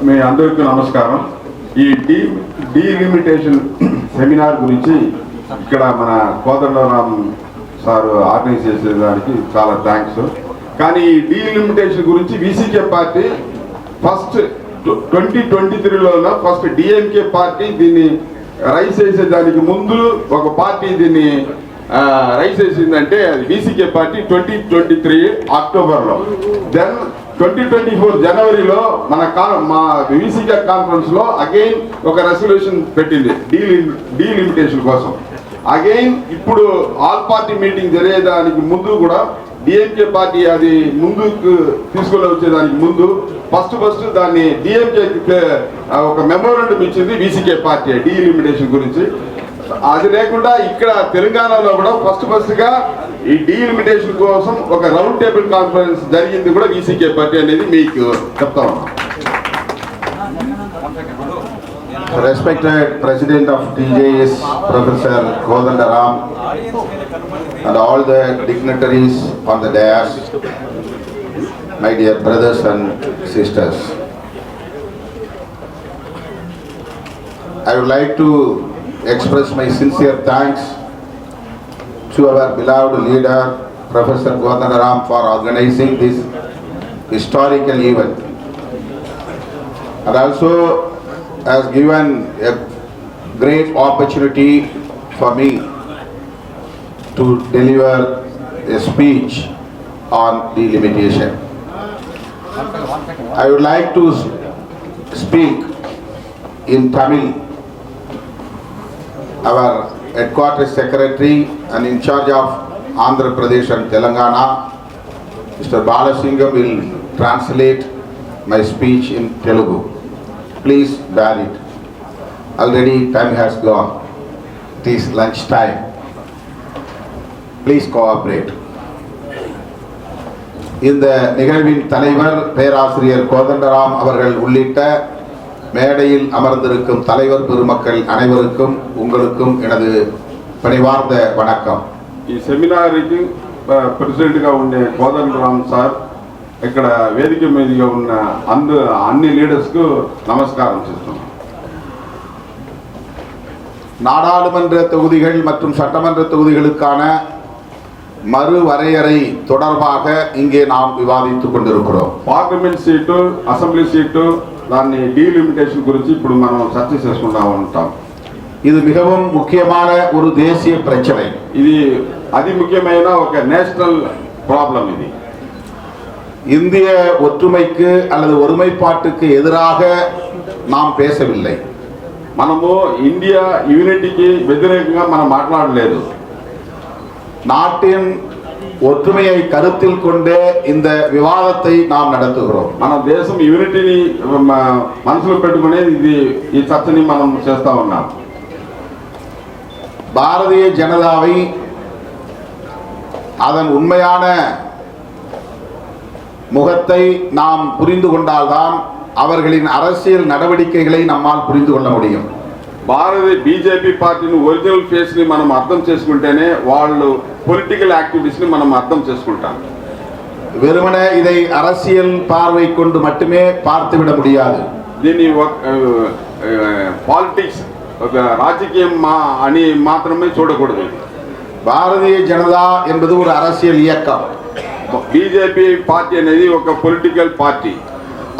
మీ అందరికీ నమస్కారం. ఈ డీలిమిటేషన్ సెమినార్ గురించి ఇక్కడ మన కోదండరామ్ సార్ ఆర్గనైజ్ చేసేదానికి చాలా థ్యాంక్స్. కానీ ఈ డీలిమిటేషన్ గురించి వీసీకే పార్టీ ఫస్ట్ 2023లో ఫస్ట్ డిఎంకే పార్టీ దీన్ని రైస్ చేసేదానికి ముందు ఒక పార్టీ దీన్ని రైస్ చేసిందంటే అది వీసీకే పార్టీ 2023 అక్టోబర్లో. దెన్ 2024 జనవరిలో మా వీసీకే కాన్ఫరెన్స్ లో అగైన్ ఒక రెసల్యూషన్ పెట్టింది డీలిమిటేషన్ కోసం. అగైన్ ఇప్పుడు ఆల్ పార్టీ మీటింగ్ జరిగేదానికి ముందు కూడా డిఎంకే పార్టీ అది ముందుకు తీసుకొని వచ్చేదానికి ముందు ఫస్ట్ దాన్ని డిఎంకే ఒక మెమోరాండం ఇచ్చింది వీసీకే పార్టీ డీలిమిటేషన్ గురించి. అది లేకుండా ఇక్కడ తెలంగాణలో కూడా ఫస్ట్ గా ఈ డీలిమిటేషన్ కోసం ఒక రౌండ్ టేబుల్ కాన్ఫరెన్స్ జరిగింది కూడా వీసీకే పార్టీ అనేది మీకు చెప్తా ఉన్నాం. Respected President of TJS, Professor Kodandaram, and all the dignitaries on the dais, my dear brothers and sisters, I would like to express my sincere thanks to our beloved leader, Professor Kodandaram, for organizing this historical event, and also has given a great opportunity for me to deliver a speech on delimitation. I would like to speak in Tamil. Our headquarters secretary and in charge of Andhra Pradesh and Telangana, Mr. Balasingam, will translate my speech in Telugu. Please bear it. Already time has gone. It is lunch time. Please cooperate. இந்த நிகழ்வின் தலைவர் பேராசிரியர் கோதண்டராம் அவர்கள் உள்ளிட்ட மேடையில் அமர்ந்திருக்கும் தலைவர் பெருமக்கள் அனைவருக்கும் உங்களுக்கும் எனது பணிவார்ந்த வணக்கம். ఈ సెమినార్కి ప్రెసిడెంట్గా ఉండే కోదండరామ్ సార్ ఇక్కడ వేదిక మీదుగా ఉన్న అన్ని లీడర్స్కు నమస్కారం చేస్తున్నాం. நாடாளுமன்ற தொகுதிகள் மற்றும் சட்டமன்ற தொகுதிகளுக்கான மறுவரையறை தொடர்பாக இங்கே நாம் விவாதித்துக் கொண்டிருக்கிறோம். పార్లమెంట్ సీటు, అసెంబ్లీ సీటు, దాన్ని డీలిమిటేషన్ గురించి ఇప్పుడు మనం చర్చ చేసుకుంటా ఉంటాం. இது மிகவும் முக்கியமான ஒரு தேசிய பிரச்சனை. ఇది అతి ముఖ్యమైన ఒక నేషనల్ ప్రాబ్లం. ఇది இந்திய ஒற்றுமைக்கு அல்லது ஒருமைப்பாட்டுக்கு எதிராக நாம் பேசவில்லை. మనము ఇండియా యూనిటీకి వ్యతిరేకంగా మనం మాట్లాడలేదు. நாட்டின் ஒற்றுமையை கருத்தில் கொண்டு இந்த விவாதத்தை நாம் நடத்துகிறோம். మన దేశం యూనిటీని మనసులో పెట్టుకునే ఈ చర్చని మనం చేస్తా ఉన్నాం. பாரதிய ஜனதாவை அதன் உண்மையான முகத்தை நாம் புரிந்து கொண்டால்தான் அவர்களின் அரசியல் நடவடிக்கைகளை நம்மால் புரிந்து கொள்ள முடியும். బీజేపీ పార్టీని ఒరిజినల్ ఫేస్ ని మనం అర్థం చేసుకుంటేనే వాళ్ళు పొలిటికల్ యాక్టివిటీస్ ని మనం అర్థం చేసుకుంటాం. வெறுமனே இதை அரசியல் பார்வை கொண்டு மட்டுமே பார்த்துவிட முடியாது. దీన్ని పాలిటిక్స్ ఒక రాజకీయం అని మాత్రమే చూడకూడదు. பாரதிய ஜனதா என்பது ஒரு அரசியல் இயக்கம். బీజేపీ పార్టీ అనేది ఒక పొలిటికల్ పార్టీ.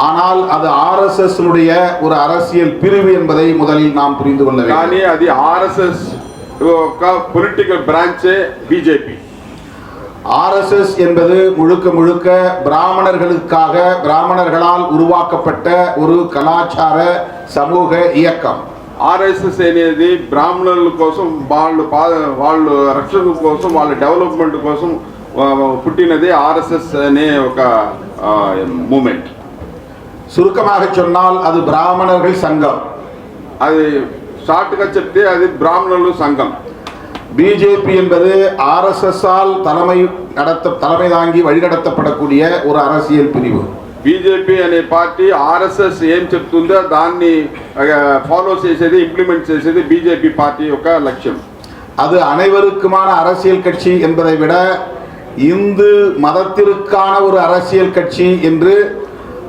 ஆனால் அது RSS உடைய ஒரு அரசியல் பிரிவு என்பதை முதலில் நாம் புரிந்து கொள்ள வேண்டும். కానీ అది RSS ఒక పొలిటికల్ బ్రాంచే బీజేపీ. RSS என்பது முழுக்க பிராமணர்களுக்காக பிராமணர்களால் உருவாக்கப்பட்ட ஒரு கலாச்சார சமூக இயக்கம். ఆర్ఎస్ఎస్ అనేది బ్రాహ్మణుల కోసం వాళ్ళు రక్షణ కోసం వాళ్ళ డెవలప్మెంట్ కోసం పుట్టినది ఆర్ఎస్ఎస్ అనే ఒక మూమెంట్. சுருக்கமாக சொன்னால் அது பிராமணர்கள் சங்கம். అది షార్ట్గా చెప్తే అది బ్రాహ్మణుల సంఘం. பிஜேபி என்பது RSS ஆல் தலைமை தாங்கி வழிநடத்தப்படக்கூடிய ஒரு அரசியல் பிரிவு. బీజేపీ అనే పార్టీ ఆర్ఎస్ఎస్ ఏం చెప్తుందో దాన్ని ఫాలో చేసేది, ఇంప్లిమెంట్ చేసేది బీజేపీ పార్టీ యొక్క లక్ష్యం. அது அனைவருக்குமான அரசியல் கட்சி என்பதை விட இந்து மதத்திற்கான ஒரு அரசியல் கட்சி என்று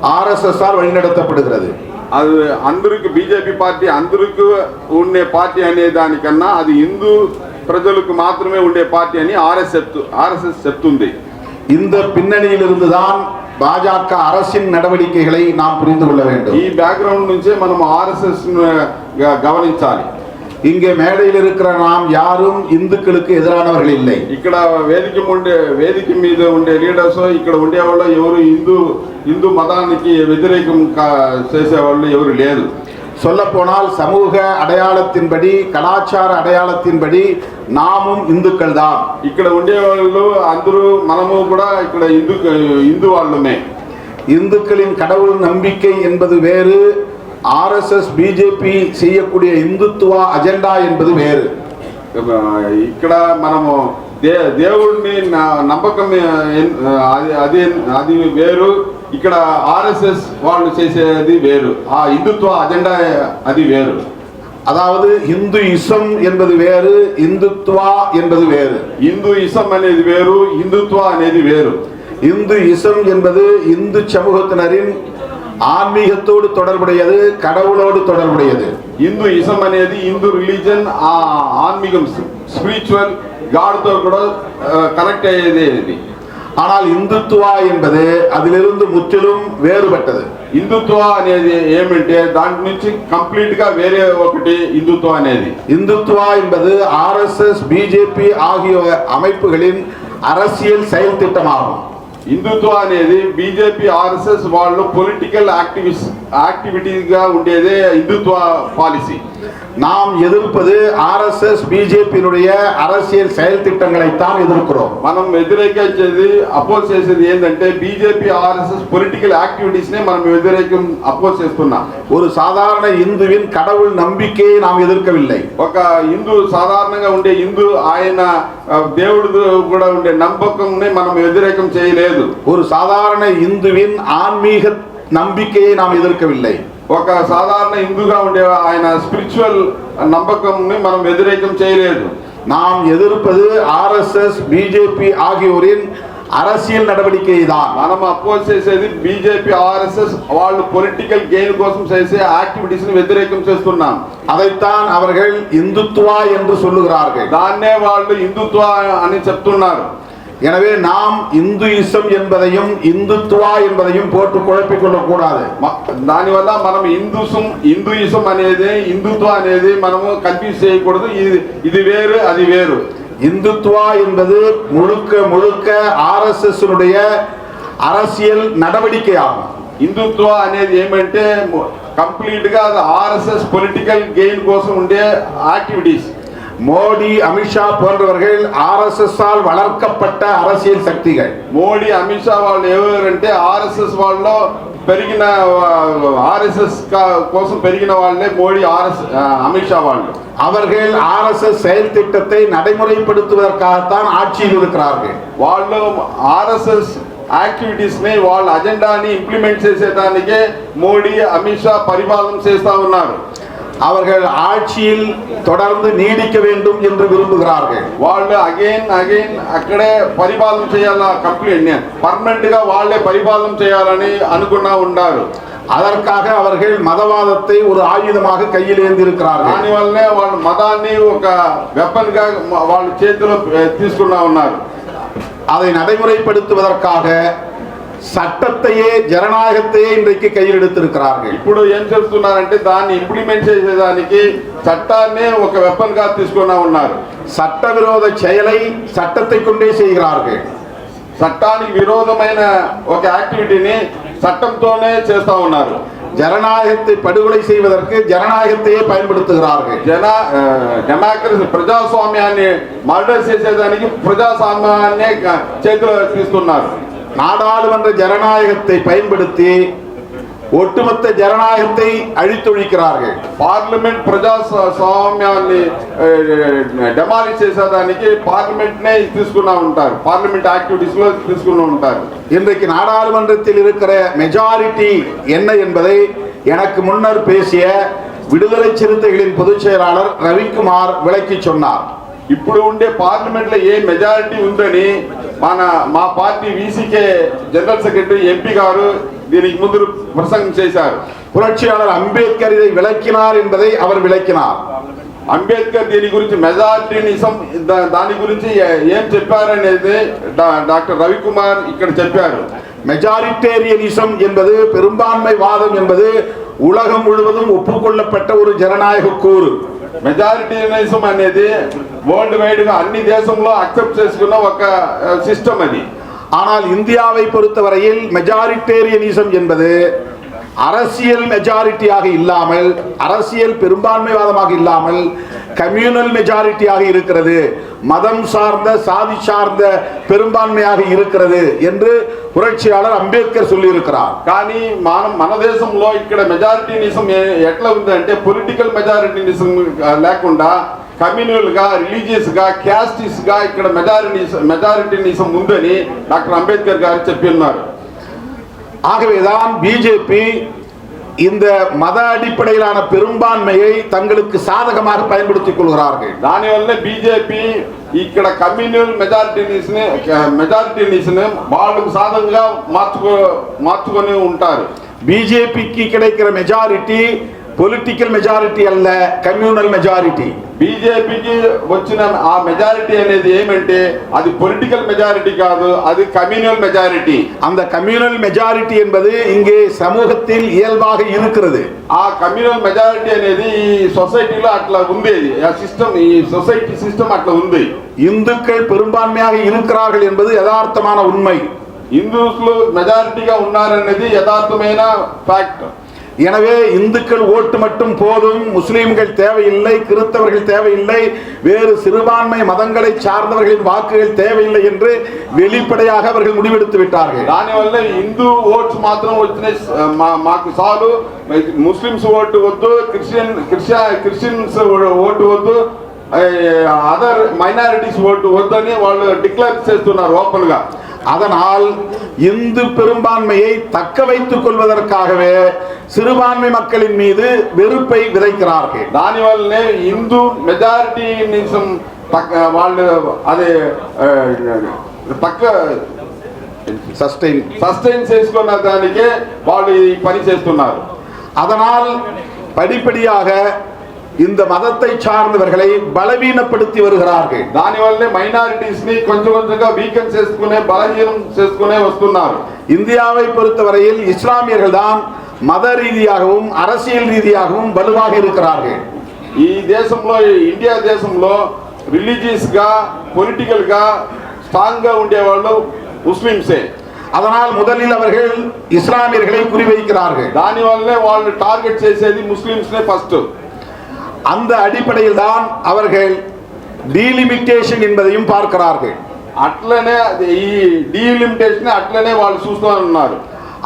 RSS ஆல் வழிநடத்தப்படுகிறது. అది అందరికి బీజేపీ పార్టీ అందరికి ఉండే పార్టీ అనే దానికన్నా అది హిందూ ప్రజలకు మాత్రమే ఉండే పార్టీ అని ఆర్ఎస్ఎస్ చెప్తుంది. இந்த பின்னணியிலிருந்துதான் பாஜக அரசின் நடவடிக்கைகளை நாம் புரிந்து கொள்ள வேண்டும். ఈ బ్యాక్గ్రౌండ్ నుంచే మనం ఆర్ఎస్ఎస్ గమనించాలి. இங்கே மேடையில் இருக்கிற நாம் யாரும் இந்துக்களுக்கு எதிரானவர்கள் இல்லை. ఇక్కడ వేదిక మీద ఉండే లీడర్స్ ఇక్కడ ఉండేవాళ్ళు ఎవరు హిందూ మతానికి వ్యతిరేకం చేసేవాళ్ళు ఎవరు లేరు. சொல்ல போனால் சமூக அடையாளத்தின்படி கலாச்சார அடையாளத்தின்படி நாமும் இந்துக்கள் தான். ఇక్కడ ఉండేవాళ్ళు అందరూ మనము కూడా ఇక్కడ హిందూ వాళ్ళమే. இந்துக்களின் கடவுள் நம்பிக்கை என்பது வேறு, RSS பிஜேபி செய்யக்கூடிய இந்துத்துவ அஜெண்டா என்பது வேறு. ఇక్కడ మనము దేవుడిని నమ్మకం అది వేరు, ఇక్కడ ఆర్ఎస్ఎస్ వాళ్ళు చేసేది వేరు, ఆ హిందుత్వ అజెండా అది వేరు. அதாவது இந்துயிசம் என்பது வேறு, இந்துத்துவா என்பது வேறு. இந்துயிசம் అనేది వేరు, హిందుత్వ అనేది వేరు. இந்துயிசம் என்பது இந்து சமூகத்தினரின் ஆன்மீகத்தோடு தொடர்புடையது, கடவுளோடு தொடர்புடையது. இந்துயிசம் అనేది హిందూ రిలీజన్, ఆ ఆన్మీగం స్పిరిచువల్ గాడ్తో కూడా కనెక్ట్ అయ్యేది. ஆனால் இந்துத்துவா என்பது அதிலிருந்து முற்றிலும் வேறுபட்டது. హిందుత్వ అనేది ఏమంటే దాని నుంచి కంప్లీట్ గా వేరే ఒకటి హిందుత్వ అనేది. இந்துத்துவா என்பது RSS பிஜேபி ஆகிய அமைப்புகளின் அரசியல் செயல் திட்டமாகும். హిందుత్వ అనేది బీజేపీ ఆర్ఎస్ఎస్ వాళ్ళు పొలిటికల్ యాక్టివిటీగా ఉండేదే హిందుత్వ పాలసీ. நாம் எதிர்ப்பது RSS பிஜேபியினுடைய அரசியல் செயல் திட்டங்களைத்தான் எதிர்க்கிறோம். మనం వ్యతిరేకించేది అపోజ్ చేసేది ఏంటంటే బీజేపీ ఆర్ఎస్ఎస్ పొలిటికల్ యాక్టివిటీస్ నే మనం వ్యతిరేకం అపోజ్ చేస్తున్నాం. ஒரு சாதாரண இந்துவின் கடவுள் நம்பிக்கையை நாம் எதிர்க்கவில்லை. ఒక హిందూ సాధారణంగా ఉండే హిందూ ఆయన దేవుడు కూడా ఉండే నమ్మకంని మనం వ్యతిరేకం చేయలేదు. ஒரு சாதாரண இந்துவின் ஆன்மீக நம்பிக்கையை நாம் எதிர்க்கவில்லை. ఒక సాధారణ హిందూగా ఉండే ఆయన స్పిరిచువల్ నమ్మకంని మనం వ్యతిరేకం చేయలేదు. நாம் ఎదుర్పது RSS பிஜேபி ஆகியோரின் அரசியல் நடவடிக்கையை தான். మనం అపోజ్ చేసేది బీజేపీ ఆర్ఎస్ఎస్ వాళ్ళు పొలిటికల్ గెయిన్ కోసం చేసే యాక్టివిటీస్ ని వ్యతిరేకం చేస్తున్నాం. அதைத்தான் அவர்கள் இந்துத்துவா என்று சொல்லுகிறார்கள். దాన్నే వాళ్ళు హిందుత్వ అని చెప్తున్నారు. எனவே நாம் இந்துயிசம் என்பதையும் இந்துத்துவா என்பதையும் போட்டு குழப்பிக் கொள்ளக்கூடாது. దానివల్ల మనం హిందూయిజం అనేది హిందుత్వ అనేది మనము కన్ఫ్యూజ్ చేయకూడదు. ఇది వేరు, అది వేరు. இந்துத்துவா என்பது முழுக்க RSS அரசியல் நடவடிக்கை ஆகும். హిందుత్వ అనేది ఏమంటే కంప్లీట్ గా ఆర్ఎస్ఎస్ పొలిటికల్ గెయిన్ కోసం ఉండే యాక్టివిటీస్. மோடி, அமித்ஷா போன்றவர்கள் RSS ஆல் வளர்க்கப்பட்ட அரசியல் சக்திகள். మోడీ, అమిత్ షా వాళ్ళు ఎవరంటే ఆర్ఎస్ఎస్ వాళ్ళలో పెరిగిన ఆర్ఎస్ఎస్ కోసం పెరిగిన వాళ్ళే మోడీ, అమిత్ షా వాళ్ళు. அவர்கள் RSS செயல் திட்டத்தை நடைமுறைப்படுத்துவதற்காகத்தான் ஆட்சியில் இருக்கிறார்கள். వాళ్ళు ఆర్ఎస్ఎస్ యాక్టివిటీస్ ని వాళ్ళ అజెండాని ఇంప్లిమెంట్ చేసేదానికే మోడీ, అమిత్ షా పరిపాలన చేస్తా ఉన్నారు. அவர்கள் ஆட்சியில் தொடர்ந்து நீடிக்க வேண்டும் என்று விரும்புகிறார்கள். వాళ్ళు అగైన్ అక్కడే పరిపాలన చేయాల, కంప్లీట్ పర్మనెంట్ గా వాళ్ళే పరిపాలన చేయాలని అనుకున్నా ఉన్నారు. அதற்காக அவர்கள் மதவாதத்தை ஒரு ஆயுதமாக கையில் ஏந்திருக்கிறார்கள். దానివల్లనే వాళ్ళు మతాన్ని ఒక వెపన్ గా వాళ్ళ చేతిలో తీసుకున్నా ఉన్నారు. அதை నடைமுறைப்படுத்துவதற்காக சட்டத்தையே, ஜனநாயகத்தையே இன்றைக்கு கையில் எடுத்திருக்கிறார்கள். ఇప్పుడు ఏం చేస్తున్నారంటే దాన్ని ఇంప్లిమెంట్ చేసేదానికి చట్టాన్ని ఒక వెపన్ గా తీసుకున్నా ఉన్నారు. சட்டவிரோத செயலை சட்டத்தை கொண்டே செய்கிறார்கள். చట్టానికి విరోధమైన ఒక యాక్టివిటీని చట్టంతోనే చేస్తా ఉన్నారు. ஜனநாயகத்தை படுகொலை செய்வதற்கு ஜனநாயகத்தையே பயன்படுத்துகிறார்கள். డెమోక్రసీ, ప్రజాస్వామ్యాన్ని మర్డర్ చేసేదానికి ప్రజాస్వామ్యాన్ని చేతిలో తీసుకున్నారు. நாடாளுமன்ற ஜனநாயகத்தை பயன்படுத்தி ஒட்டுமொத்த ஜனநாயகத்தை அழித்தொழிக்கிறார்கள். పార్లమెంట్ ప్రజాస్వామ్యాన్ని డెమాలిష్ చేసేదానికి పార్లమెంట్ నే తీసుకున్నా ఉంటారు, పార్లమెంట్ యాక్టివిటీస్ లో తీసుకున్నా ఉంటారు. இன்றைக்கு நாடாளுமன்றத்தில் இருக்கிற மெஜாரிட்டி என்ன என்பதை எனக்கு முன்னர் பேசிய விடுதலை சிறுத்தைகளின் பொதுச் செயலாளர் ரவிக்குமார் விளக்கி சொன்னார். ఇప్పుడు ఉండే పార్లమెంట్ లో ఏ మెజారిటీ ఉందని మా party VCK general secretary MP గారు దీనికి ముందు ప్రసంగం చేశారు. புரட்சியாளர் அம்பேத்கர் இதை விளக்கினார் என்பதை அவர் விளக்கினார். అంబేద్కర్ దీని గురించి మెజారిటీనిజం దాని గురించి ఏం చెప్పారనేది డాక్టర్ రవికుమార్ ఇక్కడ చెప్పారు. மெஜாரிட்டேரியனிசம் என்பது, பெரும்பான்மைவாதம் என்பது உலகம் முழுவதும் ஒப்புக்கொள்ளப்பட்ட ஒரு ஜனநாயக கூறு. మెజారిటీనిజం అనేది వరల్డ్ వైడ్ గా అన్ని దేశంలో అక్సెప్ట్ చేసుకున్న ఒక సిస్టమ్ అది. ஆனால் இந்தியாவை பொறுத்தவரையில் மெஜாரிட்டேரியனிசம் என்பது அரசியல் மெஜாரிட்டியாக இல்லாமல், அரசியல் பெரும்பான்மைவாதமாக இல்லாமல் கம்யூனல் மெஜாரிட்டியாக இருக்கிறது, மதம் சார்ந்த சாதி சார்ந்த பெரும்பான்மையாக இருக்கிறது என்று புரட்சியாளர் அம்பேத்கர் சொல்லியிருக்கிறார். కానీ మన దేశంలో ఇక్కడ మెజారిటీనిజం ఎట్లా ఉందంటే పొలిటికల్ మెజారిటీనిజం లేకుండా కమ్యూనల్ గా, రిలీజియస్ గా, క్యాస్టిస్ గా ఇక్కడ మెజారిటీనిజం ఉందని డాక్టర్ అంబేద్కర్ గారు చెప్పి ఉన్నారు. ஆகவேதான் பிஜேபி இந்த மத அடிப்படையிலான பெரும்பான்மையை தங்களுக்கு சாதகமாக பயன்படுத்திக் கொள்கிறார்கள். దానివల్ల బీజేపీ ఇక్కడ కమ్యూనల్ మెజారిటీనిజం వాళ్ళకు సాధకంగా మార్చుకొని ఉంటారు. பிஜேபிக்கு கிடைக்கிற மெஜாரிட்டி பொலிட்டிக்கல் மெஜாரிட்டி அல்ல, கம்யூனல் மெஜாரிட்டி. బీజేపీకి వచ్చిన ఆ మెజారిటీ అనేది ఏమంటే అది పొలిటికల్ మెజారిటీ కాదు, అది కమ్యూనల్ మెజారిటీ. அந்த கம்யூனல் மெஜாரிட்டி என்பது இங்கே சமூகத்தில் இயல்பாக இருக்கிறது. ఆ కమ్యూనల్ మెజారిటీ అనేది ఈ సొసైటీలో అట్లా ఉంది. ఆ సిస్టమ్, ఈ సొసైటీ సిస్టమ్ అట్లా ఉంది. இந்துக்கள் பெரும்பான்மையாக இருக்கிறார்கள் என்பது யதார்த்தமான உண்மை. హిందూస్లు మెజారిటీగా ఉన్నారనేది యథార్థమైన ఫ్యాక్ట్. எனவே இந்துக்கள் ஓட்டு மட்டும் போதும், முஸ்லிம்கள் தேவையில்லை, கிறிஸ்தவர்கள் தேவையில்லை, வேறு சிறுபான்மை மதங்களை சார்ந்தவர்களின் வாக்குகள் தேவையில்லை என்று வெளிப்படையாக அவர்கள் முடிவெடுத்து விட்டார்கள். దానివల్ల హిందూ ఓట్స్ మాత్రం వచ్చినాయి, మాకు చాలు, ముస్లిమ్స్ ఓటు వద్దు, క్రిస్టియన్స్ ఓటు వద్దు, అదర్ మైనారిటీస్ ఓటు వద్దని వాళ్ళు డిక్లేర్ చేస్తున్నారు ఓపెన్ గా. அதனால் இந்து பெரும்பான்மையை தக்க வைத்துக் கொள்வதற்காகவே சிறுபான்மை மக்களின் மீது வெறுப்பை விதைக்கிறார்கள். దానివల్లనే హిందూ మెజారిటీనిజం వాళ్ళు అది తక్క సస్టైన్ చేసుకున్న దానికే వాళ్ళు ఈ పని చేస్తున్నారు. அதனால் படிப்படியாக இந்த மதத்தை சார்ந்தவர்களை பலவீனப்படுத்தி வருகிறார்கள். దానివల్లే మైనారిటీస్ ని కొంచెం కొంచెంగా వీకెన్ చేసుకునే, బలహీనం చేసుకునే వస్తున్నారు. இந்தியாவை பொறுத்தவரையில் இஸ்லாமியர்கள் தான் மத ரீதியாகவும் அரசியல் ரீதியாகவும் வலுவாக இருக்கிறார்கள். ఈ దేశంలో, ఇండియా దేశంలో రిలీజియస్ గా, పొలిటికల్ గా స్ట్రాంగ్ గా ఉండేవాళ్ళు ముస్లింసే. அதனால் முதலில் அவர்கள் இஸ்லாமியர்களை குறிவைக்கிறார்கள். దానివల్లే వాళ్ళు టార్గెట్ చేసేది ముస్లిమ్స్ నే ఫస్ట్. அந்த அடிப்படையில் தான் அவர்கள் டீலிமிட்டேஷன் என்பதையும் பார்க்கிறார்கள். అట్లనే ఈ డీలిమిటేషన్ అట్లనే వాళ్ళు చూస్తూ ఉన్నారు.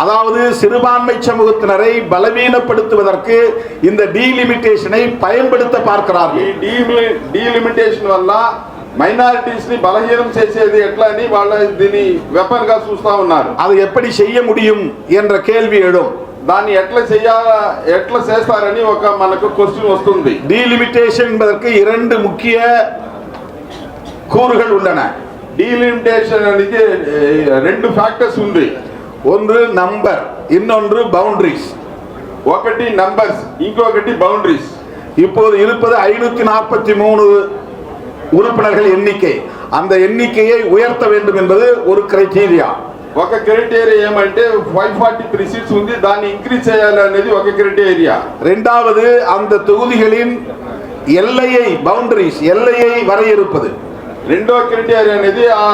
அதாவது சிறுபான்மை சமூகத்தினரை பலவீனப்படுத்துவதற்கு இந்த டீலிமிட்டேஷனை பயன்படுத்த பார்க்கிறார்கள். ఈ డీలిమిటేషన్ వల్ల మైనారిటీస్ ని బలహీనం చేసేది ఎట్లా అని వాళ్ళు దీన్ని వెపన్ గా చూస్తూ ఉన్నారు. அது எப்படி செய்ய முடியும் என்ற கேள்வி எழும். దాన్ని ఎట్లా చేస్తారని ఒక మనకు క్వశ్చన్ వస్తుంది. டீலிமிட்டேஷன் என்பதற்கு இரண்டு முக்கிய கூறுகள் உள்ளன. డీలిమిటేషన్ అనేది రెండు ఫ్యాక్టర్స్ ఉంది. ஒன்று நம்பர், இன்னொன்று பவுண்டரிஸ். ఒకటి నంబర్స్, ఇంకొకటి బౌండరీస్. இப்போது இருப்பது 543 உறுப்பினர்கள் எண்ணிக்கை. அந்த எண்ணிக்கையை உயர்த்த வேண்டும் என்பது ஒரு கிரைட்டீரியா. ఒక క్రైటీరియా ఏమంటే 543 సీట్స్ ఉంది, దాన్ని ఇంక్రీజ్ చేయాలి అనేది ఒక క్రైటీరియా. இரண்டாவது அந்த தொகுதிகளின் எல்லையை, பவுண்டரிஸ், எல்லையை வரையறுப்பது. రెండో క్రైటీరియా అనేది ఆ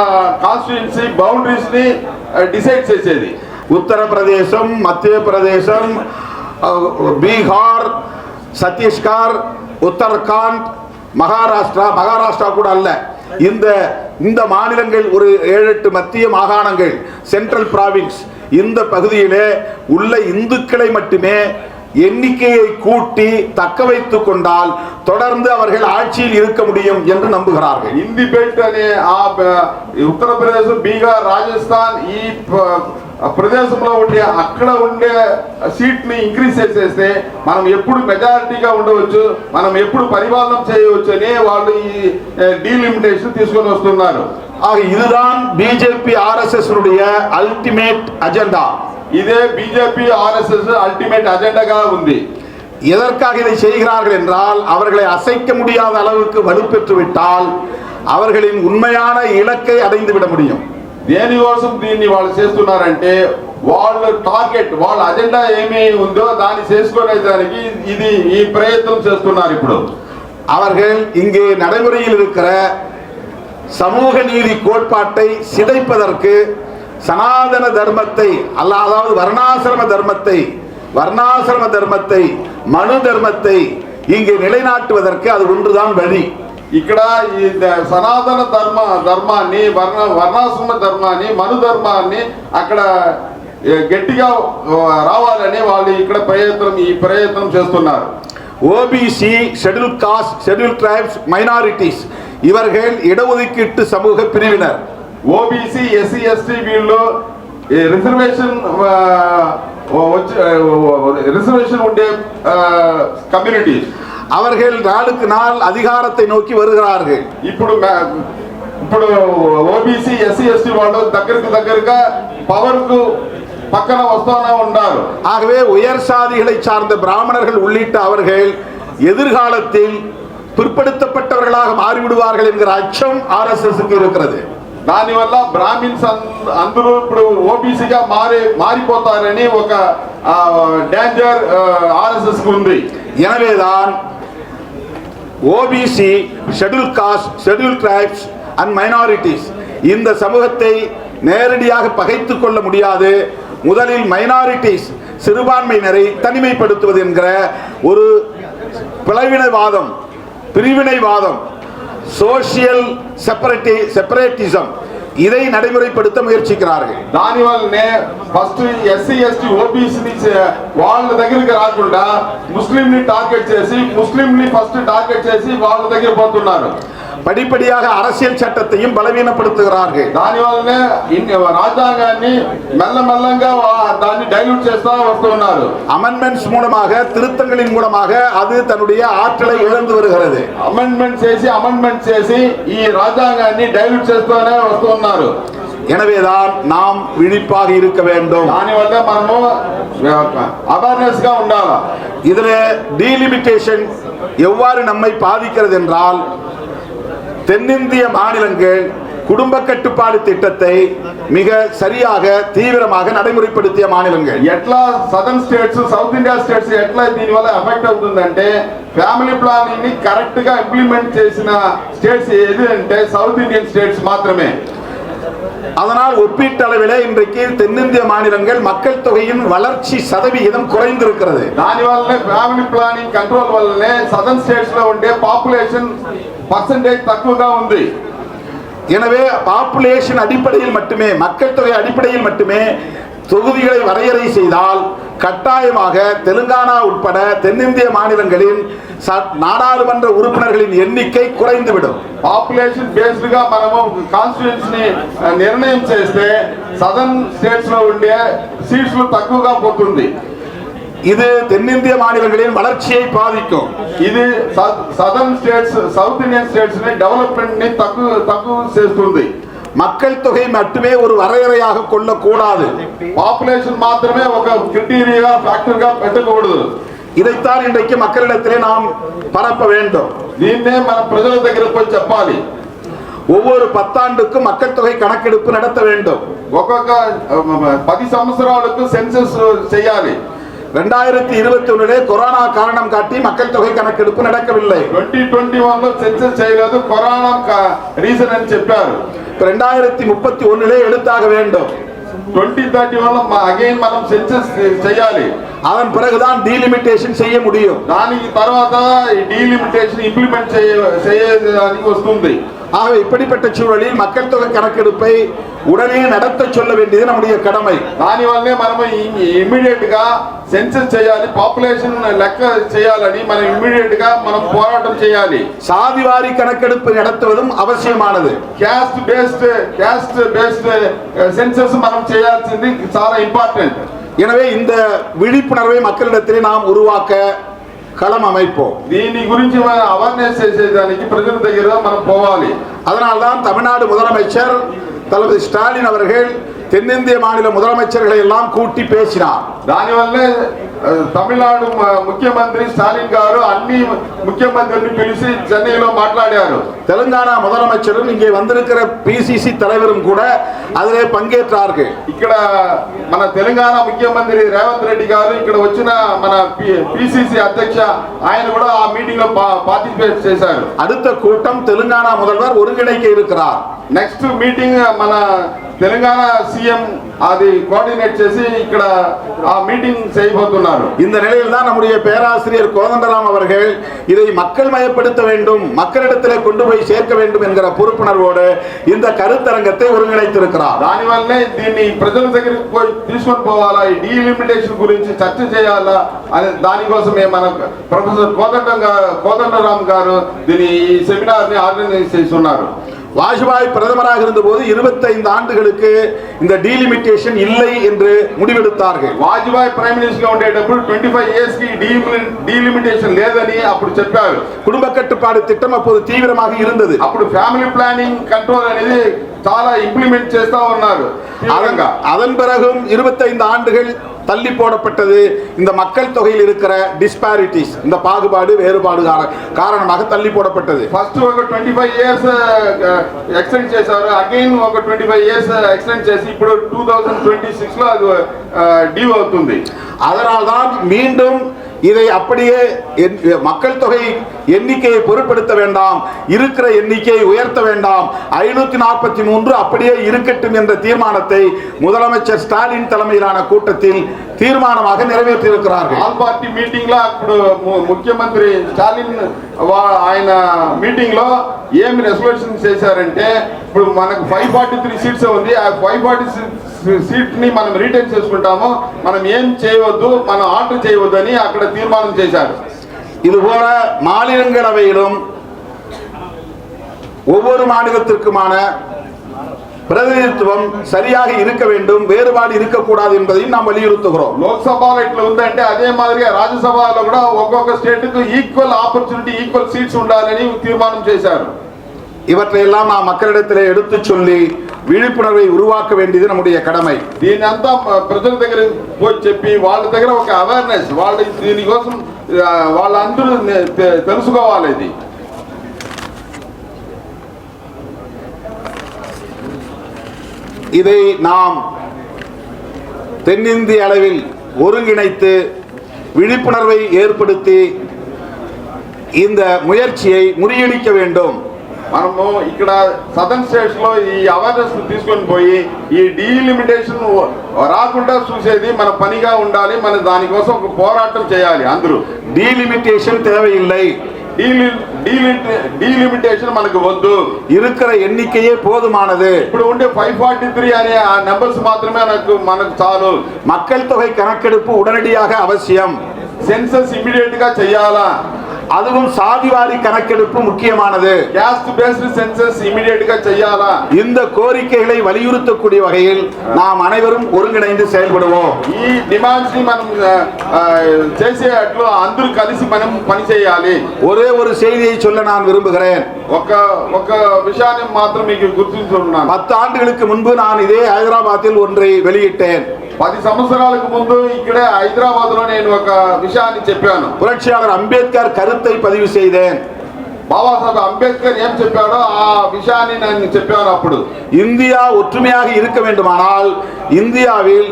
కాన్స్టిట్యుయెన్సీ బౌండరీస్ ని డిసైడ్ చేసేది. உத்தரப்பிரதேசம், மத்திய பிரதேசம், பீகார், சத்தீஸ்கர், உத்தரகாண்ட், மகாராஷ்டிரா கூட அல்ல, இந்த மாநிலங்கள் ஒரு 7-8 மத்திய மாகாணங்கள், சென்ட்ரல் பிராவின்ஸ், இந்த பகுதியிலே உள்ள இந்துக்களை மட்டுமே எண்ணிக்கையை கூட்டி தக்க வைத்துக் கொண்டால் தொடர்ந்து அவர்கள் ஆட்சியில் இருக்க முடியும் என்று நம்புகிறார்கள். హిందీ బెల్ట్ అనే ఆ ఉత్తరప్రదేశ్, బీహార్, రాజస్థాన్ ఈ ప్రదేశంలో ఉండే అక్కడ ఉండే సీట్ ని ఇంక్రీజ్ చేసేస్తే మనం ఎప్పుడు మెజారిటీగా ఉండవచ్చు, మనం ఎప్పుడు పరిపాలన చేయవచ్చు అని వాళ్ళు ఈ డీలిమిటేషన్ తీసుకొని వస్తున్నారు. ஆக இதுதான் பிஜேபி ஆர்எஸ்எஸ் அல்டிமேட் அஜெண்டா. ఇదే బీజేపీ ఆర్ఎస్ఎస్ అల్టిమేట్ అజెండాగా ఉంది. எதற்காக இதை செய்கிறார்கள் என்றால் அவர்களை அசைக்க முடியாத அளவுக்கு வலுப்பெற்று விட்டால் அவர்களின் உண்மையான இலக்கை அடைந்து விட முடியும். దేనికోసం దీన్ని వాళ్ళు చేస్తున్నారంటే వాళ్ళ టార్గెట్ వాళ్ళ అజెండా ఏమీ ఉందో దాన్ని చేసుకునే దానికి ఇది ఈ ప్రయత్నం చేస్తున్నారు. ఇప్పుడు அவர்கள் இங்கே நடைமுறையில் இருக்கிற சமூக நீதி கோட்பாட்டை சிதைப்பதற்கு சனாதன தர்மத்தை அதாவது வர்ணாசிரம தர்மத்தை மனு தர்மத்தை இங்கே நிலைநாட்டுவதற்கு அது ஒன்றுதான் வழி. ఇక్కడ ఈ సనాతన ధర్మాన్ని వర్ణాశ్రమ ధర్మాన్ని మను ధర్మాన్ని అక్కడ గట్టిగా రావాలని వాళ్ళు ఇక్కడ ప్రయత్నం చేస్తున్నారు. OBC, schedule cost, schedule tribes, minorities இவர்கள் இடஒதுக்கீட்டு சமூக பிரிவினர். ఓబీసీ, ఎస్సీ, ఎస్టీ వీళ్ళు రిజర్వేషన్ ఉండే కమ్యూనిటీ. அவர்கள் நாளுக்கு நாள் அதிகாரத்தை நோக்கி வருகிறார்கள். ఇప్పుడు ఓబీసీ, ఎస్సీ, ఎస్టీ వాళ్ళు దగ్గరగా పవర్ కు పక్కన వస్తూనే ఉన్నారు. ஆகவே உயர் சாதிகளை சார்ந்த பிராமணர்கள் உள்ளிட்ட அவர்கள் எதிர்காலத்தில் பிற்படுத்தப்பட்டவர்களாக மாறிவிடுவார்கள் என்கிற அச்சம் ஆர்எஸ்எஸ்க்கு இருக்கிறது. దానివల్ల బ్రాహ్మిన్స్ అందరూ ఇప్పుడు ఓబీసీగా మారిపోతారని ఒక డేంజర్ ఆర్ఎస్ఎస్ కు ఉంది. எனவேதான் OBC, schedule cost, schedule tribes and minorities இந்த சமூகத்தை நேரடியாக பகைத்துக் கொள்ள முடியாது. முதலில் மைனாரிட்டிஸ் சிறுபான்மையினரை தனிமைப்படுத்துவது என்கிற ஒரு பிரிவினைவாதம் சோசியல் செப்பரேட்டிசம் இதை நடைமுறைப்படுத்த முயற்சிக்கிறார்கள். దానివల్లనే ఫస్ట్ ఎస్సీ, ఎస్టీ, ఓబీసీ వాళ్ళ దగ్గరికి రాకుండా ముస్లింని టార్గెట్ చేసి ముస్లింని ఫస్ట్ టార్గెట్ చేసి వాళ్ళ దగ్గర పోతున్నారు. படிப்படியாக அரசியல் சட்டத்தையும் பலவீனப்படுத்துகிறார்கள். దానివల్లనే రాజ్యాంగాన్ని మెల్లమెల్లంగా దాన్ని డైల్యూట్ చేస్తా వస్తున్నారు. அமெண்ட்மெண்ட்ஸ் மூலமாக, திருத்தங்களின் மூலமாக அது தன்னுடைய ஆற்றலை இழந்து வருகிறது. அமெண்ட்மெண்ட் చేసి ఈ రాజ్యాంగాన్ని డైల్యూట్ చేస్తూనే వస్తున్నారు. எனவேதான் நாம் விழிப்பாக இருக்க வேண்டும். దానివల్ల మనము అవేర్నెస్ గా ఉండాలి. இதிலே டீலிமிட்டேஷன் எவ்வாறு நம்மை பாதிக்கிறது என்றால் தென்னிந்திய மாநிலங்கள் குடும்ப கட்டுப்பாடு திட்டத்தை மிக சரியாக தீவிரமாக நடைமுறைப்படுத்திய மாநிலங்கள். ఎట్లా southern states, south India states ఎట్లా దీని వల్ల ఎఫెక్ట్ అవుతుందంటే ఫ్యామిలీ ప్లానింగ్ ని కరెక్ట్ గా ఇంప్లిమెంట్ చేసిన స్టేట్స్ ఏది అంటే సౌత్ ఇండియన్ స్టేట్స్ మాత్రమే. அதனால் ஒப்பீட்டளவிலே இன்றைக்கு தென்னிந்திய மாநிலங்கள் மக்கள் தொகையின் வளர்ச்சி சதவிகிதம் குறைந்திருக்கிறது. దానివల్లనే ఫ్యామిలీ ప్లానింగ్ కంట్రోల్ వల్లనే సదర్న్ స్టేట్స్ లో ఉండే పాపులేషన్ పర్సెంటేజ్ తక్కువగా ఉంది. எனவே பாப்புலேஷன் அடிப்படையில் மட்டுமே, மக்கள் தொகை அடிப்படையில் மட்டுமே தொகுதிகளை வரையறை செய்தால் கட்டாயமாக தெலுங்கானா உட்பட தென்னிந்திய மாநிலங்களின் நாடாளுமன்ற உறுப்பினர்களின் எண்ணிக்கை குறைந்துவிடும். పాపులేషన్ బేస్డ్ గా మనము కాన్స్టిట్యూయెన్సీ ని నిర్ణయం చేస్తే సదర్న్ స్టేట్స్ లో ఉండే సీట్స్ తక్కువగా పోతుంది. இது தென்னிந்திய மாநிலங்களின் வளர்ச்சியை பாதிக்கும். இது southern states, south Indian states development ని తక్కువ చేస్తుంది. மக்கள் தொகை மட்டுமே ஒரு வரையறையாக கொள்ளக்கூடாது. பாப்புலேஷன் மாத்திரமே ఒక கிரைட்டீரியா ఫ్యాక్టర్ గా పెట్టకూడదు. இதைத்தான் இன்றைக்கு மக்களிடத்திலே நாம் பரப்ப வேண்டும். దీన్నే మనం ప్రజల దగ్గర పోయి చెప్పాలి. ஒவ்வொரு 10 ஆண்டுக்கும் மக்கள் தொகை கணக்கெடுப்பு நடத்த வேண்டும். ఒక్కొక్క 10 సంవత్సరాలకు సెన్సస్ చేయాలి. 2021 கொரோனா காரணம் காட்டி மக்கள் தொகை கணக்கெடுப்பு நடக்கவில்லை. 2021 లో సెన్సస్ చేయలేదు, కరోనా రీజన్ అని చెప్పారు. 2031 எடுத்தாக வேண்டும். 2031 లో అగైన్ మనం సెన్సస్ చేయాలి. அதன் பிறகுதான் டீலிமிட்டேஷன் செய்ய முடியும். దానికి తర్వాత డీలిమిటేషన్ ఇంప్లిమెంట్ చేయడానికి వస్తుంది. ஆகவே இப்படிப்பட்ட சூழலில் மக்கள் தொகை கணக்கெடுப்பை உடனே நடத்த சொல்ல வேண்டியது நம்முடைய கடமை. దానివల్లే మనము ఇమిడియట్ గా సెన్సస్ చేయాలి, పాపులేషన్ లెక్క చేయాలని మనం ఇమిడియట్ గా మనం పోరాటం చేయాలి. சாதிவாரி கணக்கெடுப்பு நடத்துவதும் அவசியமானது. క్యాస్ట్ బేస్డ్ సెన్సస్ మనం చేయాల్సింది చాలా ఇంపార్టెంట్. எனவே இந்த விழிப்புணர்வை மக்களிடத்திலே நாம் உருவாக்க களம் அமைப்போம். దీని గురించి అవేర్నెస్ చేసేదానికి ప్రజల దగ్గర మనం పోవాలి. அதனால்தான் தமிழ்நாடு முதலமைச்சர் தளபதி ஸ்டாலின் அவர்கள் தென்னிந்திய மாநில முதலமைச்சர்களை எல்லாம் கூட்டி பேசினார். దానివల్లే తమిళనాడు ముఖ్యమంత్రి స్టాలిన్ గారు అన్ని ముఖ్యమంత్రులను పిలిచి చెన్నైలో మాట్లాడారు. தெலுங்கானா முதலமைச்சரும் இங்கே வந்திருக்கிற பிசிசி தலைவரும் கூட அதிலே பங்கேற்றார்கள். ఇక్కడ మన తెలంగాణ ముఖ్యమంత్రి రేవంత్ రెడ్డి గారు ఇక్కడ వచ్చిన మన పిసిసి అధ్యక్ష ఆయన కూడా ఆ మీటింగ్ లో పార్టిసిపేట్ చేశారు. அடுத்த கூட்டம் தெலுங்கானா முதல்வர் ஒருங்கிணைக்க இருக்கிறார். నెక్స్ట్ మీటింగ్ మన తెలంగాణ సీఎం అది కోఆర్డినేట్ చేసి ఇక్కడ ఆ మీటింగ్ చేయబోతున్నారు. இந்த நிலையில் தான் நம்முடைய பேராசிரியர் கோதண்டராம் அவர்கள் இதை மக்கள் மயப்படுத்த வேண்டும், மக்களிடத்திலே கொண்டு போய் சேர்க்க வேண்டும் என்கிற பொறுப்புணர்வோடு இந்த கருத்தரங்கத்தை ஒருங்கிணைத்திருக்கிறார். దానివల్లే దీన్ని ప్రజల దగ్గరికి పోయి తీసుకొని పోవాలా, ఈ డీలిమిటేషన్ గురించి చర్చ చేయాలా అనే దానికోసమే మన ప్రొఫెసర్ కోదండరామ్ గారు దీని ఈ సెమినార్ ని ఆర్గనైజ్ చేస్తున్నారు. வாஜ்பாய் பிரதமராக இருந்தபோது 25 ஆண்டுகளுக்கு இந்த டீலிமிட்டேஷன் இல்லை என்று முடிவெடுத்தார்கள். వాజ్పేయి ప్రైమ్ మినిస్టర్ గా ఉండేటప్పుడు 25 ఇయర్స్ కి డీలిమిటేషన్ లేదని అప్పుడు చెప్పారు. குடும்ப கட்டுப்பாடு திட்டம் அப்போது தீவிரமாக இருந்தது. అప్పుడు ఫ్యామిలీ ప్లానింగ్ కంట్రోల్ అనేది చాలా ఇంప్లిమెంట్ చేస్తా ఉన్నారు. அதன் பிறகும் 25 ஆண்டுகள் தள்ளி போடப்பட்டது. இந்த மக்கள் தொகையில் இருக்கிற டிஸ்பாரிட்டிஸ், இந்த பாகுபாடு வேறுபாடு காரணமாக தள்ளி போடப்பட்டது. ఫస్ట్ ఒక 25 ఇయర్స్ ఎక్స్టెండ్ చేశారు, అగైన్ ఒక 25 ఇయర్స్ ఎక్స్టెండ్ చేసి ఇప్పుడు 2026 లో అది డ్యూ అవుతుంది. அதனால்தான் மீண்டும் இதை அப்படியே மக்கள் தொகை எண்ணிக்கையை பொருட்படுத்த வேண்டாம், இருக்கிற எண்ணிக்கையை உயர்த்த வேண்டாம், 543 அப்படியே இருக்கட்டும் என்ற தீர்மானத்தை முதலமைச்சர் ஸ்டாலின் தலைமையிலான கூட்டத்தில் தீர்மானமாக நிறைவேற்றியிருக்கிறார்கள். ఆల్ పార్టీ మీటింగ్ లో అప్పుడు ముఖ్యమంత్రి స్టాలిన్ ఆయన మీటింగ్ లో ఏమి రెజల్యూషన్ చేశారంటే ఇప్పుడు మనకు 543 సీట్స్ ఉంది, ఆ 540 సీట్ ని మనం రిటైన్ చేసుకుంటాము, మనం ఏం చేయవద్దు, మనం ఆర్డర్ చేయవద్దు అని అక్కడ తీర్మానం చేశారు. இதுபோல மாநிலங்களவையிலும் ஒவ்வொரு மாநிலத்திற்குமான பிரதிநிதித்துவம் சரியாக இருக்க வேண்டும், வேறுபாடு இருக்கக்கூடாது என்பதையும் நாம் வலியுறுத்துகிறோம். లోక్సభలో ఇట్లా ఉందంటే అదే మాదిరిగా రాజ్యసభలో కూడా ఒక్కొక్క స్టేట్ కు ఈక్వల్ ఆపర్చునిటీ, ఈక్వల్ సీట్స్ ఉండాలని తీర్మానం చేశారు. இவற்றையெல்லாம் நாம் மக்களிடத்திலே எடுத்து சொல்லி விழிப்புணர்வை உருவாக்க வேண்டியது நம்முடைய கடமை. దీని అంతా ప్రజల దగ్గర పోయి చెప్పి వాళ్ళ దగ్గర ఒక అవేర్నెస్, వాళ్ళ దీనికోసం వాళ్ళందరూ తెలుసుకోవాలి. ఇది இதை நாம் தென்னிந்திய அளவில் ஒருங்கிணைத்து விழிப்புணர்வை ஏற்படுத்தி இந்த முயற்சியை முறியடிக்க வேண்டும். మనము ఇక్కడ సదర్న్ స్టేట్స్ లో ఈ అవేర్నెస్ తీసుకొని పోయి ఈ డీలిమిటేషన్ రాకుండా చూసేది మన పనిగా ఉండాలి. మన దానికోసం ఒక పోరాటం చేయాలి. అందరూ డీలిమిటేషన్ தேவையில்லை, డీలిమిటేషన్ మనకు వద్దు, இருக்கிற ఎన్నికయే పోదుమానது. ఇప్పుడు ఉండే 543 అనే ఆ నెంబర్స్ మాత్రమే మనకు చాలు. மக்கள் தொகை கணக்கெடுப்பு உடனடியாக அவசியம், సెన్సస్ ఇమిడియట్ గా చేయాలా, அதுவும் சாதிவாரி கணக்கெடுப்பு முக்கியமானது. காஸ்ட் பேஸ்ட் சென்சஸ் இமிடியேட் గా చేయాలా. இந்த கோரிக்கைகளை வலியுறுத்தக்கூடிய வகையில் நாம் அனைவரும் ஒருங்கிணைந்து செயல்படுவோம். ఈ డిమాండ్స్ ని మనం చేసేట్లు అందరూ కలిసి మనం పని చేయాలి. ஒரே ஒரு செய்தியை சொல்ல நான் விரும்புகிறேன். ఒక విషయాన్ని మాత్రం మీకు గుర్తుంచుకున్నాను. 10 ஆண்டுகளுக்கு முன்பு நான் இதே ஹைதராபாத்தில் ஒன்றை வெளியிட்டேன். 10 సంవత్సరాలకు ముందు ఇక్కడే హైదరాబాద్ లో నేను ఒక విషయాన్ని చెప్పాను. புரட்சியாளர் அம்பேத்கர் கருத்தை பதிவு செய்தேன். బాబాసాహెబ్ అంబేద్కర్ ఏం చెప్పాడో ఆ విషయాన్ని నేను చెప్పాను. అప్పుడు இந்தியா ஒற்றுமையாக இருக்க வேண்டுமானால் இந்தியாவில்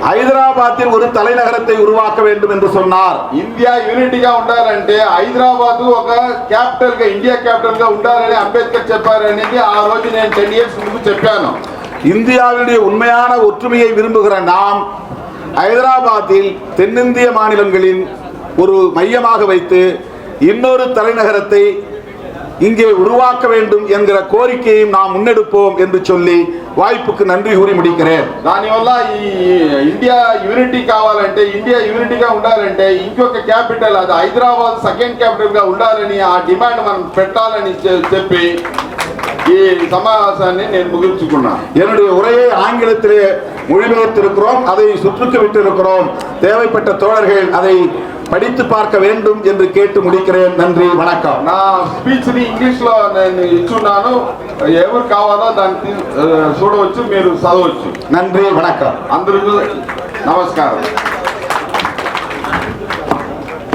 హైదరాబాத்தில் ஒரு தலைநகரத்தை உருவாக்க வேண்டும் என்று சொன்னார். ఇండియా యూనిటీగా ఉండాలంటే హైదరాబాద్ ఒక క్యాపిటల్ గా, ఇండియా క్యాపిటల్ గా ఉండాలని అంబేద్కర్ చెప్పారనేది ఆ రోజు నేను 10 ఇయర్స్ ముందు చెప్పాను. இந்தியாவுடைய உண்மையான ஒற்றுமையை விரும்புகிற நாம் ஹைதராபாத்தில் தென்னிந்திய மாநிலங்களின் ஒரு மையமாக வைத்து இன்னொரு தலைநகரத்தை இங்கே உருவாக்க வேண்டும் என்கிற கோரிக்கையை நாம் முன்னெடுப்போம் என்று சொல்லி வாய்ப்புக்கு நன்றி கூறி முடிக்கிறேன். దానివల్ల ఈ ఇండియా యూనిటీ కావాలంటే, ఇండియా యూనిటీగా ఉండాలంటే ఇంకొక క్యాపిటల్, అది హైదరాబాద్ సెకండ్ క్యాపిటల్ గా ఉండాలని ఆ డిమాండ్ మనం పెట్టాలని చెప్పి ఈ సమావేశాన్ని నేను ముగించుకున్నాను. என்னுடைய உரையை ஆங்கிலத்திலே மொழிபெயர்த்திருக்கிறோம், அதை சுற்றுக்கு விட்டிருக்கிறோம். தேவைப்பட்ட தோழர்கள் அதை படித்து பார்க்க வேண்டும் என்று கேட்டு முடிக்கிறேன். நன்றி, వణకం. నా స్పీచ్ ని ఇంగ్లీష్ లో నేను ఇచ్చున్నాను. ఎవరు కావాలో దాన్ని చూడవచ్చు, మీరు చదవచ్చు. நன்றி, వణకం. అందరికీ నమస్కారం.